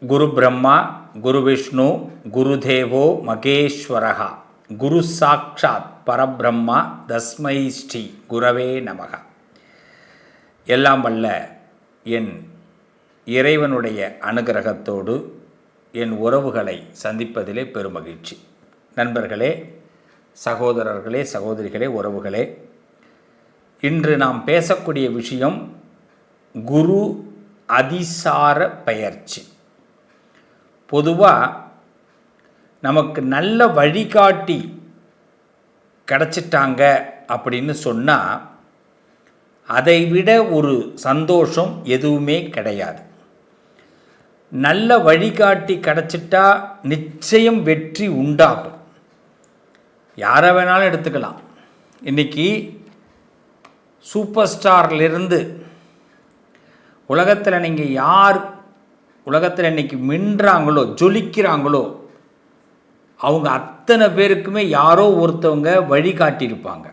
குரு பிரம்மா குரு விஷ்ணு குரு தேவோ மகேஸ்வரஹா குரு சாட்சாத் பரபிரம்மா தஸ்மை ஸ்ரீ குரவே நமக. எல்லாம் வல்ல என் இறைவனுடைய அனுகிரகத்தோடு என் உறவுகளை சந்திப்பதிலே பெருமகிழ்ச்சி. நண்பர்களே, சகோதரர்களே, சகோதரிகளே, உறவுகளே, இன்று நாம் பேசக்கூடிய விஷயம் குரு அதிசார பெயர்ச்சி. பொதுவாக நமக்கு நல்ல வழிகாட்டி கிடச்சிட்டாங்க அப்படின்னு சொன்னால் அதை விட ஒரு சந்தோஷம் எதுவுமே கிடையாது. நல்ல வழிகாட்டி கிடச்சிட்டா நிச்சயம் வெற்றி உண்டாகும். யாரை வேணாலும் எடுத்துக்கலாம். இன்றைக்கி சூப்பர் ஸ்டார்லேருந்து உலகத்தில் நீங்கள் யார் உலகத்தில் இன்றைக்கி மின்றாங்களோ, ஜொலிக்கிறாங்களோ, அவங்க அத்தனை பேருக்குமே யாரோ ஒருத்தவங்க வழிகாட்டியிருப்பாங்க.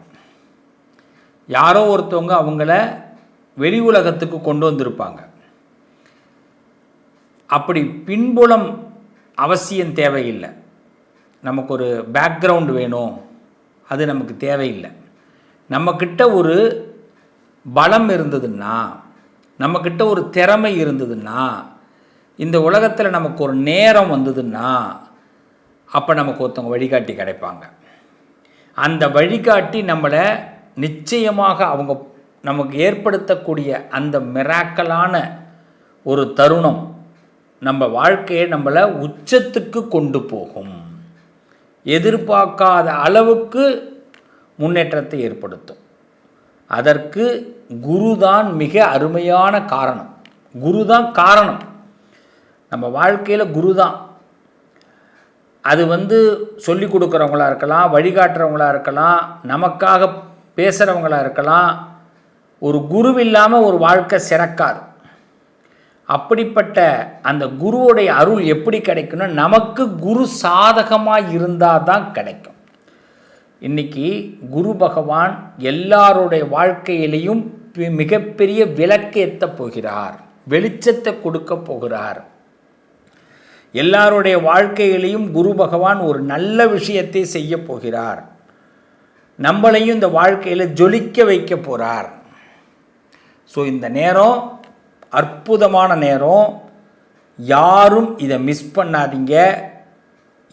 யாரோ ஒருத்தவங்க அவங்கள வெளி உலகத்துக்கு கொண்டு வந்திருப்பாங்க. அப்படி பின்புலம் அவசியம் தேவையில்லை. நமக்கு ஒரு பேக்ரவுண்டு வேணும், அது நமக்கு தேவையில்லை. நம்மக்கிட்ட ஒரு பலம் இருந்ததுன்னா, நம்மக்கிட்ட ஒரு திறமை இருந்ததுன்னா, இந்த உலகத்தில் நமக்கு ஒரு நேரம் வந்ததுன்னா, அப்போ நமக்கு ஒருத்தவங்க வழிகாட்டி கிடைப்பாங்க. அந்த வழிகாட்டி நம்மளை நிச்சயமாக அவங்க நமக்கு ஏற்படுத்தக்கூடிய அந்த மிராக்கலான ஒரு தருணம் நம்ம வாழ்க்கையை நம்மளை உச்சத்துக்கு கொண்டு போகும். எதிர்பார்க்காத அளவுக்கு முன்னேற்றத்தை ஏற்படுத்தும். அதற்கு குருதான் மிக அருமையான காரணம். குருதான் காரணம். நம்ம வாழ்க்கையில் குரு தான். அது சொல்லி கொடுக்குறவங்களா இருக்கலாம், வழிகாட்டுறவங்களா இருக்கலாம், நமக்காக பேசுகிறவங்களா இருக்கலாம். ஒரு குரு இல்லாமல் ஒரு வாழ்க்கை சிறக்காது. அப்படிப்பட்ட அந்த குருவுடைய அருள் எப்படி கிடைக்குன்னா, நமக்கு குரு சாதகமாக இருந்தால் தான் கிடைக்கும். இன்றைக்கி குரு பகவான் எல்லாருடைய வாழ்க்கையிலையும் மிகப்பெரிய விளக்கேற்ற போகிறார், வெளிச்சத்தை கொடுக்க போகிறார். எல்லாருடைய வாழ்க்கையிலையும் குரு பகவான் ஒரு நல்ல விஷயத்தை செய்ய போகிறார். நம்மளையும் இந்த வாழ்க்கையில் ஜொலிக்க வைக்க போகிறார். ஸோ இந்த நேரம் அற்புதமான நேரம். யாரும் இதை மிஸ் பண்ணாதீங்க.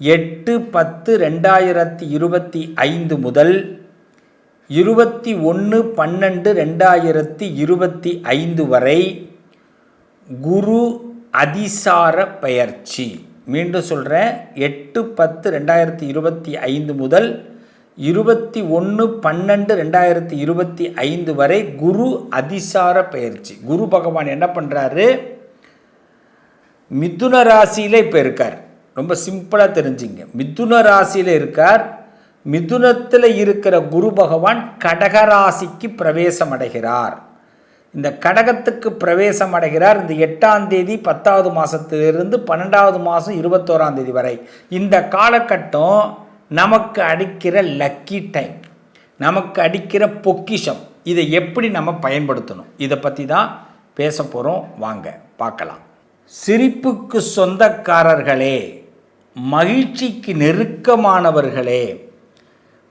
8/10/2025 முதல் 21/12/2025 வரை குரு அதிசார பெயர்ச்சி. மீண்டும் சொல்கிறேன், 8/10/2025 முதல் 21/12/2025 வரை குரு அதிசார பெயர்ச்சி. குரு பகவான் என்ன பண்ணுறாரு? மிதுன ராசியில் இப்போ இருக்கார். ரொம்ப சிம்பிளாக தெரிஞ்சுங்க. மிதுன ராசியில் இருக்கார். மிதுனத்தில் இருக்கிற குரு பகவான் கடகராசிக்கு பிரவேசம் அடைகிறார். இந்த கடகத்துக்கு பிரவேசம் அடைகிறார். இந்த 8ஆம் தேதி 10வது மாதத்திலிருந்து 12வது மாதம் 21ஆம் தேதி வரை. இந்த காலகட்டம் நமக்கு அடிக்கிற லக்கி டைம், நமக்கு அடிக்கிற பொக்கிஷம். இதை எப்படி நம்ம பயன்படுத்தணும், இதை பற்றி தான் பேச போகிறோம். வாங்க பார்க்கலாம். சிரிப்புக்கு சொந்தக்காரர்களே, மகிழ்ச்சிக்கு நெருக்கமானவர்களே,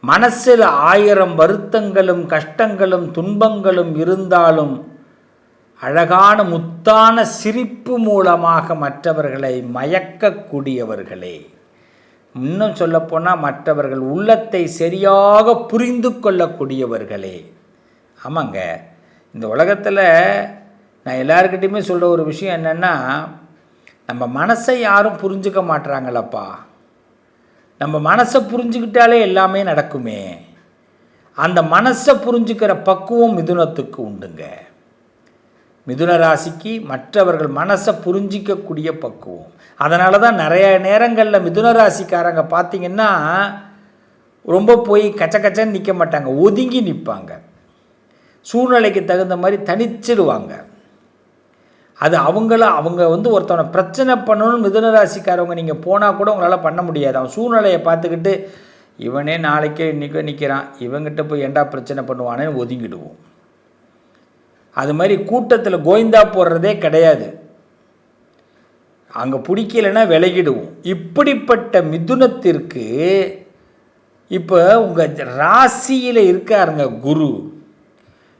மனசில் 1000 வருத்தங்களும் கஷ்டங்களும் துன்பங்களும் இருந்தாலும் அழகான முத்தான சிரிப்பு மூலமாக மற்றவர்களை மயக்கக்கூடியவர்களே, இன்னும் சொல்லப்போனால் மற்றவர்கள் உள்ளத்தை சரியாக புரிந்து கொள்ளக்கூடியவர்களே. ஆமாங்க, இந்த உலகத்தில் நான் எல்லாருக்கிட்டையுமே சொல்கிற ஒரு விஷயம் என்னென்னா, நம்ம மனசை யாரும் புரிஞ்சுக்க மாட்டுறாங்களப்பா. நம்ம மனசை புரிஞ்சுக்கிட்டாலே எல்லாமே நடக்குமே. அந்த மனசை புரிஞ்சுக்கிற பக்குவம் மிதுனத்துக்கு உண்டுங்க. மிதுன ராசிக்கு மற்றவர்கள் மனசை புரிஞ்சிக்கக்கூடிய பக்குவம். அதனால தான் நிறைய நேரங்களில் மிதுன ராசிக்காரங்க பார்த்திங்கன்னா ரொம்ப போய் கச்சன்னு நிற்க மாட்டாங்க, ஒதுங்கி நிற்பாங்க. சூழ்நிலைக்கு தகுந்த மாதிரி தனிச்சிடுவாங்க. அது அவங்க ஒருத்தவனை பிரச்சனை பண்ணணும்னு மிதுன ராசிக்காரவங்க நீங்கள் போனால் கூட உங்களால் பண்ண முடியாது. அவன் சூழ்நிலையை பார்த்துக்கிட்டு இவனே நாளைக்கே இன்றைக்கோ நிற்கிறான், இவங்கிட்ட போய் ஏண்டா பிரச்சனை பண்ணுவானேன்னு ஒதுங்கிடுவோம். அது மாதிரி கூட்டத்தில் கோவிந்தா போடுறதே கிடையாது. அங்கே பிடிக்கலைன்னா விலகிடுவோம். இப்படிப்பட்ட மிதுனத்திற்கு இப்போ உங்கள் ராசியில் இருக்காருங்க குரு.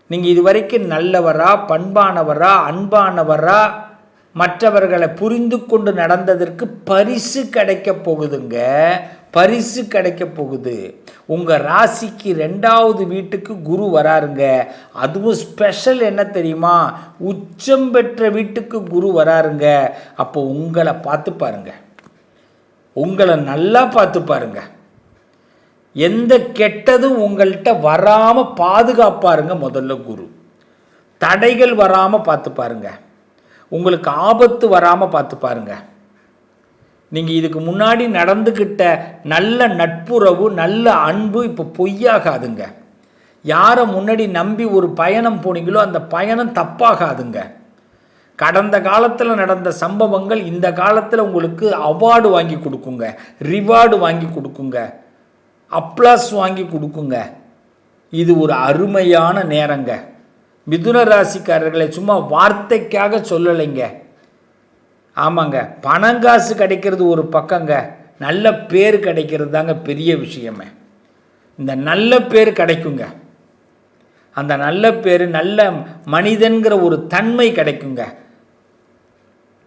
நீங்கள் இது வரைக்கும் நல்லவரா, பண்பானவரா, அன்பானவரா, மற்றவர்களை புரிந்து கொண்டு நடந்ததற்கு பரிசு கிடைக்க போகுதுங்க. பரிசு கிடைக்க போகுது. உங்கள் ராசிக்கு 2வது வீட்டுக்கு குரு வராருங்க. அதுவும் ஸ்பெஷல் என்ன தெரியுமா? உச்சம் பெற்ற வீட்டுக்கு குரு வராருங்க. அப்போ உங்களை பார்த்து பாருங்க, உங்களை நல்லா பார்த்து பாருங்க. எந்த கெட்டதும் உங்கள்கிட்ட வராமல் பாதுகாப்பாருங்க. முதல்ல குரு தடைகள் வராமல் பார்த்து பாருங்க, உங்களுக்கு ஆபத்து வராமல் பார்த்து பாருங்க. நீங்கள் இதுக்கு முன்னாடி நடந்துக்கிட்ட நல்ல நட்புறவு, நல்ல அன்பு இப்போ பொய்யாகாதுங்க. யாரை முன்னாடி நம்பி ஒரு பயணம் போனீங்களோ அந்த பயணம் தப்பாகாதுங்க. கடந்த காலத்தில் நடந்த சம்பவங்கள் இந்த காலத்தில் உங்களுக்கு அவார்டு வாங்கி கொடுக்குங்க, ரிவார்டு வாங்கி கொடுக்குங்க, அப்ளாஸ் வாங்கி கொடுக்குங்க. இது ஒரு அருமையான நேரங்க. மிதுன ராசிக்காரர்களை சும்மா வார்த்தைக்காக சொல்லலைங்க. ஆமாங்க, பணங்காசு கிடைக்கிறது ஒரு பக்கங்க, நல்ல பேர் கிடைக்கிறது தாங்க பெரிய விஷயமே. இந்த நல்ல பேர் கிடைக்குங்க, அந்த நல்ல பேர், நல்ல மனிதன்கிற ஒரு தன்மை கிடைக்குங்க.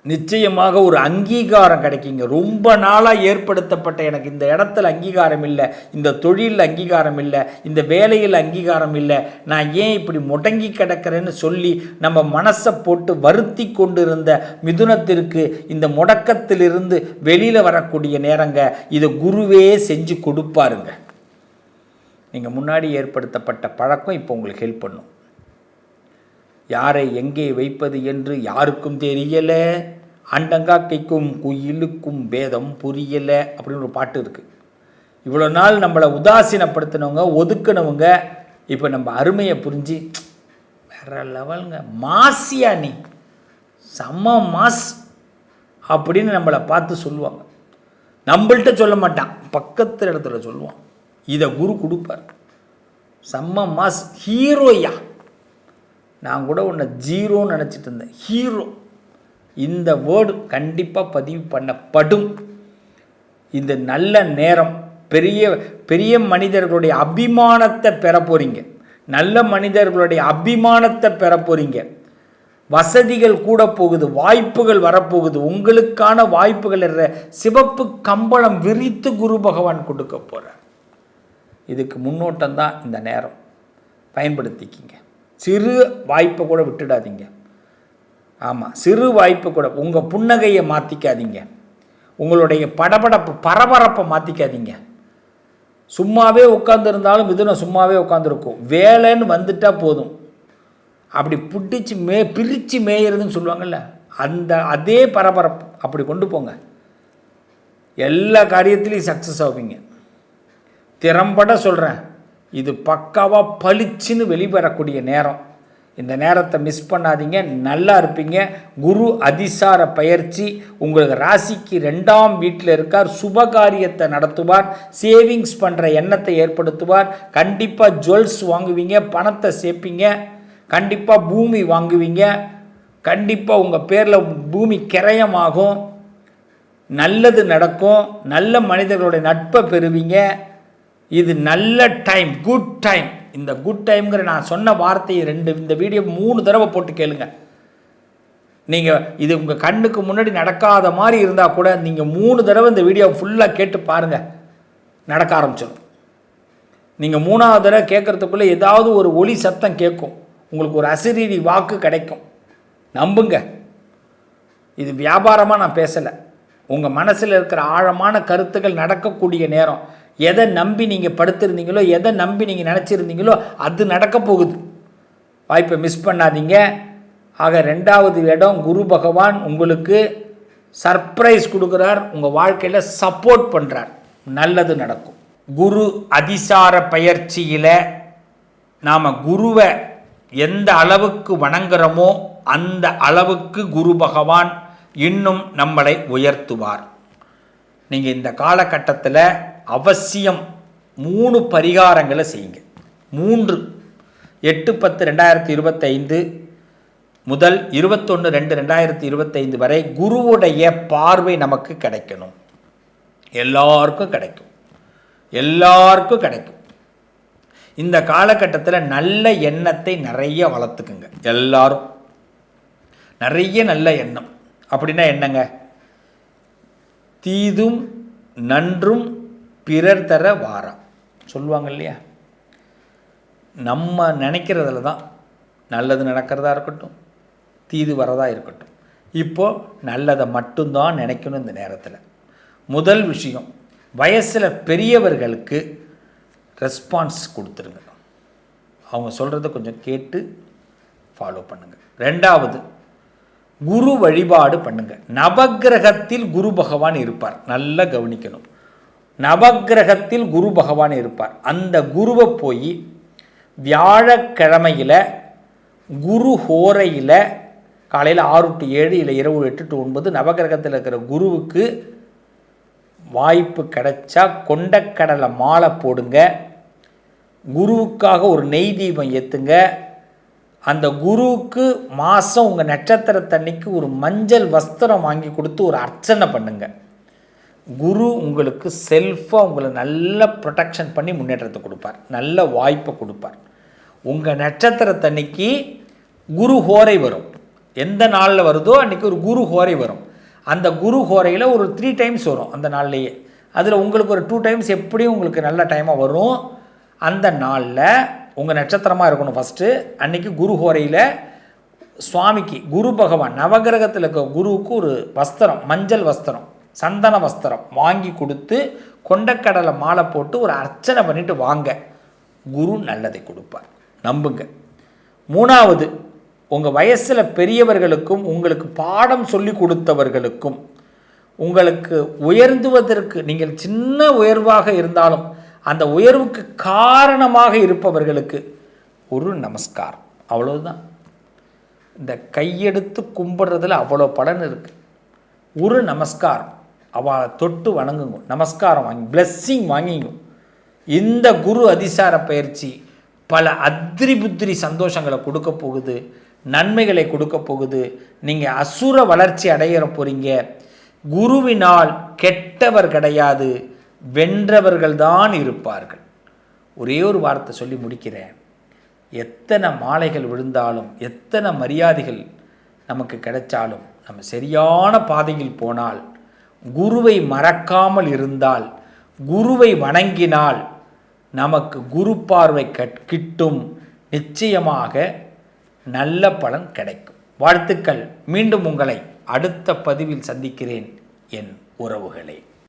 நிச்சயமாக ஒரு அங்கீகாரம் கிடைக்குங்க. ரொம்ப நாளாக ஏற்படுத்தப்பட்ட எனக்கு இந்த இடத்துல அங்கீகாரம் இல்லை, இந்த தொழிலில் அங்கீகாரம் இல்லை, இந்த வேலையில் அங்கீகாரம் இல்லை, நான் ஏன் இப்படி முடங்கி கிடக்கிறேன்னு சொல்லி நம்ம மனசை போட்டு வருத்தி கொண்டு இருந்த மிதுனத்திற்கு இந்த முடக்கத்திலிருந்து வெளியில் வரக்கூடிய நேரங்க. இதை குருவே செஞ்சு கொடுப்பாருங்க. நீங்கள் முன்னாடி ஏற்படுத்தப்பட்ட பழக்கம் இப்போ உங்களுக்கு ஹெல்ப் பண்ணும். யாரை எங்கே வைப்பது என்று யாருக்கும் தெரியலை, அண்டங்காக்கைக்கும் குயிலுக்கும் பேதம் புரியலை அப்படின்னு ஒரு பாட்டு இருக்குது. இவ்வளோ நாள் நம்மளை உதாசீனப்படுத்தினவங்க, ஒதுக்கினவங்க, இப்போ நம்ம அருமையை புரிஞ்சு வேற லெவலுங்க, மாசியா நீ செம்ம மாஸ் அப்படின்னு நம்மளை பார்த்து சொல்லுவாங்க. நம்மள்கிட்ட சொல்ல மாட்டான், பக்கத்து இடத்துல சொல்லுவான். இதை குரு கொடுப்பார். செம்ம மாஸ், ஹீரோயா. நான் கூட உன்னை ஜீரோன்னு நினச்சிட்டு இருந்தேன், ஹீரோ. இந்த வேர்டு கண்டிப்பாக பதிவு பண்ணப்படும். இந்த நல்ல நேரம். பெரிய பெரிய மனிதர்களுடைய அபிமானத்தை பெற போகிறீங்க, நல்ல மனிதர்களுடைய அபிமானத்தை பெற போகிறீங்க. வசதிகள் கூட போகுது, வாய்ப்புகள் வரப்போகுது. உங்களுக்கான வாய்ப்புகள் சிவப்பு கம்பளம் விரித்து குரு பகவான் கொடுக்க போகிறார். இதுக்கு முன்னோட்டம் தான் இந்த நேரம், பயன்படுத்திக்கிங்க. சிறு வாய்ப்பை கூட விட்டுடாதீங்க. ஆமாம், சிறு வாய்ப்பை கூட. உங்கள் புன்னகையை மாற்றிக்காதீங்க, உங்களுடைய படபடப்பு பரபரப்பை மாற்றிக்காதீங்க. சும்மாவே உட்காந்துருந்தாலும் மிதுனம் சும்மாவே உட்காந்துருக்கும். வேலைன்னு வந்துட்டால் போதும், அப்படி பிடிச்சி பிரித்து மேயிறதுன்னு சொல்லுவாங்கள்ல, அதே பரபரப்பு அப்படி கொண்டு போங்க. எல்லா காரியத்திலையும் சக்ஸஸ் ஆவீங்க. திறம்பட சொல்கிறேன், இது பக்காவாக பளிச்சுன்னு வெளிவரக்கூடிய நேரம். இந்த நேரத்தை மிஸ் பண்ணாதீங்க, நல்லா இருப்பீங்க. குரு அதிசார பயிற்சி உங்களுக்கு ராசிக்கு 2ஆம் வீட்டில் இருக்கார். சுபகாரியத்தை நடத்துவார், சேவிங்ஸ் பண்ணுற எண்ணத்தை ஏற்படுத்துவார். கண்டிப்பாக ஜுவல்ஸ் வாங்குவீங்க, பணத்தை சேர்ப்பீங்க, கண்டிப்பாக பூமி வாங்குவீங்க, கண்டிப்பாக உங்கள் பேரில் பூமி கிரயமாகும், நல்லது நடக்கும், நல்ல மனிதர்களுடைய நட்பை பெறுவீங்க. இது நல்ல டைம், குட் டைம். இந்த குட் டைம்ங்கிற நான் சொன்ன வார்த்தையை இந்த வீடியோ 3 தடவை போட்டு கேளுங்க. நீங்கள் இது உங்கள் கண்ணுக்கு முன்னாடி நடக்காத மாதிரி இருந்தால் கூட நீங்கள் 3 தடவை இந்த வீடியோ ஃபுல்லாக கேட்டு பாருங்கள், நடக்க ஆரம்பிச்சிடும். நீங்கள் 3ஆவது தடவை கேட்குறதுக்குள்ளே ஏதாவது ஒரு ஒலி சத்தம் கேட்கும், உங்களுக்கு ஒரு அசிரீரி வாக்கு கிடைக்கும். நம்புங்க, இது வியாபாரமாக நான் பேசலை. உங்கள் மனசில் இருக்கிற ஆழமான கருத்துக்கள் நடக்கக்கூடிய நேரம். எதை நம்பி நீங்கள் படுத்திருந்தீங்களோ, எதை நம்பி நீங்கள் நினச்சிருந்தீங்களோ அது நடக்க போகுது. வாய்ப்பை மிஸ் பண்ணாதீங்க. ஆக 2வது இடம் குரு பகவான் உங்களுக்கு சர்ப்ரைஸ் கொடுக்குறார், உங்கள் வாழ்க்கையில் சப்போர்ட் பண்ணுறார், நல்லது நடக்கும். குரு அதிசார பயிற்சியில் நாம் குருவை எந்த அளவுக்கு வணங்குறோமோ அந்த அளவுக்கு குரு பகவான் இன்னும் நம்மளை உயர்த்துவார். நீங்கள் இந்த காலகட்டத்தில் அவசியம் 3 பரிகாரங்களை செய்யுங்க. 3 8/10/2025 முதல் 21/2/2025 வரை குருவுடைய பார்வை நமக்கு கிடைக்கணும். எல்லாருக்கும் கிடைக்கும், எல்லாருக்கும் கிடைக்கும். இந்த காலகட்டத்தில் நல்ல எண்ணத்தை நிறைய வளர்த்துக்குங்க. எல்லாரும் நிறைய நல்ல எண்ணம். அப்படின்னா என்னங்க? தீதும் நன்றும் பிறர் தர வாரம் சொல்லுவாங்க இல்லையா? நம்ம நினைக்கிறதுல தான் நல்லது நடக்கிறதா இருக்கட்டும், தீது வரதா இருக்கட்டும். இப்போது நல்லதை மட்டும்தான் நினைக்கணும். இந்த நேரத்தில் முதல் விஷயம், வயசில் பெரியவர்களுக்கு ரெஸ்பான்ஸ் கொடுத்துருங்க. அவங்க சொல்கிறத கொஞ்சம் கேட்டு ஃபாலோ பண்ணுங்கள். ரெண்டாவது, குரு வழிபாடு பண்ணுங்கள். நவக்கிரகத்தில் குரு பகவான் இருப்பார். நல்லா கவனிக்கணும். நவக்கிரகத்தில் குரு பகவான் இருப்பார். அந்த குருவை போய் வியாழக்கிழமையில் குரு ஹோரையில் காலையில் 6 to 7 இல்லை இரவு 8 to 9 நவக்கிரகத்தில் இருக்கிற குருவுக்கு வாய்ப்பு கிடைச்சா கொண்டக்கடலை மாலை போடுங்க. குருவுக்காக ஒரு நெய் தீபம் ஏற்றுங்க. அந்த குருவுக்கு மாதம் உங்கள் நட்சத்திரத்தன்னைக்கு ஒரு மஞ்சள் வஸ்திரம் வாங்கி கொடுத்து ஒரு அர்ச்சனை பண்ணுங்க. குரு உங்களுக்கு செல்ஃபாக உங்களை நல்ல ப்ரொடெக்ஷன் பண்ணி முன்னேற்றத்தை கொடுப்பார், நல்ல வாய்ப்பை கொடுப்பார். உங்கள் நட்சத்திரத்தன்னைக்கு குரு ஹோரை வரும். எந்த நாளில் வருதோ அன்றைக்கி ஒரு குரு ஹோரை வரும். அந்த குரு ஹோரையில் ஒரு 3 times வரும் அந்த நாள்லேயே. அதில் உங்களுக்கு ஒரு 2 times எப்படியும் உங்களுக்கு நல்ல டைமாக வரும். அந்த நாளில் உங்கள் நட்சத்திரமாக இருக்கணும் ஃபஸ்ட்டு. அன்றைக்கி குரு ஹோரையில் சுவாமிக்கு குரு பகவான் நவகிரகத்தில் இருக்க குருவுக்கு ஒரு வஸ்திரம், மஞ்சள் வஸ்திரம், சந்தன வஸ்திரம் வாங்கி கொடுத்து கொண்டக்கடலை மாலை போட்டு ஒரு அர்ச்சனை பண்ணிவிட்டு வாங்க. குரு நல்லதை கொடுப்பார், நம்புங்க. மூணாவது, உங்கள் வயசில் பெரியவர்களுக்கும் உங்களுக்கு பாடம் சொல்லி கொடுத்தவர்களுக்கும் உங்களுக்கு உயர்ந்துவதற்கு, நீங்கள் சின்ன உயர்வாக இருந்தாலும் அந்த உயர்வுக்கு காரணமாக இருப்பவர்களுக்கு ஒரு நமஸ்காரம். அவ்வளோதான். இந்த கையெடுத்து கும்பிட்றதுல அவ்வளோ பலன் இருக்குது. ஒரு நமஸ்காரம், அவளை தொட்டு வணங்குங்க, நமஸ்காரம் வாங்கி பிளெஸ்ஸிங் வாங்கிங்க. இந்த குரு அதிசார பயிற்சி பல அத்திரி புத்திரி சந்தோஷங்களை கொடுக்க போகுது, நன்மைகளை கொடுக்க போகுது. நீங்கள் அசுர வளர்ச்சி அடையிற போகிறீங்க. குருவினால் கெட்டவர் கிடையாது, வென்றவர்கள்தான் இருப்பார்கள். ஒரே ஒரு வார்த்தை சொல்லி முடிக்கிறேன். எத்தனை மாலைகள் விழுந்தாலும், எத்தனை மரியாதைகள் நமக்கு கிடைச்சாலும், நம்ம சரியான பாதையில் போனால், குருவை மறக்காமல் இருந்தால், குருவை வணங்கினால் நமக்கு குரு பார்வை கிட்டும். நிச்சயமாக நல்ல பலன் கிடைக்கும். வாழ்த்துக்கள். மீண்டும் உங்களை அடுத்த பதிவில் சந்திக்கிறேன் என் உறவுகளே.